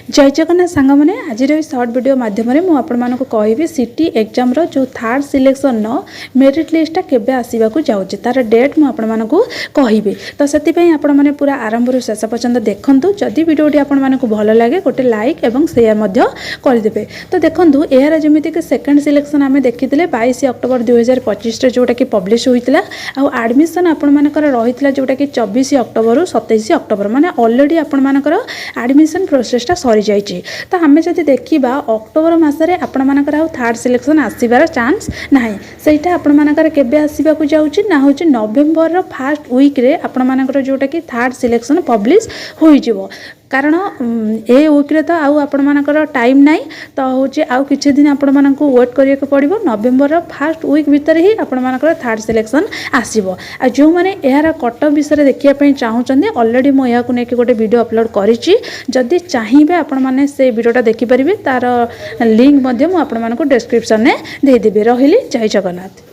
जय जगन्नाथ सांग मैंने आज सर्ट वीडियो मध्यम मुझे कहि सिटी एग्जाम जो थर्ड सिलेक्शन मेरिट लिस्ट केबे आसवाक जाऊँगी तार डेट मुझे कहि तो से आपने पूरा आरंभ शेष पर्यंत देखूँ जदि वीडियोटी आपको भल लगे गोटे लाइक और सेयार करदे। तो देखूँ यार जमीक सेकेंड सिलेक्शन आम देखी 22 अक्टोबर 2025 जोटा कि पब्लिश होता आडमिशन आपर रही जोटा कि 24 अक्टोबर 27 अक्टोबर माने ऑलरेडी आपर आडमिशन प्रोसेसटा सरी जाइए। तो आम जब देखा अक्टोबर मसरे आपर थर्ड सिलेक्शन आसबार चान्स ना सहीटा आपर केबे आसवाक जाऊँगी ना हूँ नवेम्बर फास्ट वीक्रे आपर जोटा कि थर्ड सिलेक्शन पब्लिश हो कारण ए वीक्रे तो आपर टाइम ना तो हूँ आउ कि दिन आपण वेट करिया पड़ो नवेम्बर फास्ट वीक भितर ही आपर थर्ड सिलेक्शन आसो। जो मैंने यार कट विषय देखापी चाहूँगी ऑलरेडी मुझे नहीं गोटे वीडियो अपलोड करी जदि चाहिए आपण मैंने से वीडियोटा देखिपारे तार लिंक मुझे डिस्क्रिप्शन में देदेवी। रही जय जगन्नाथ।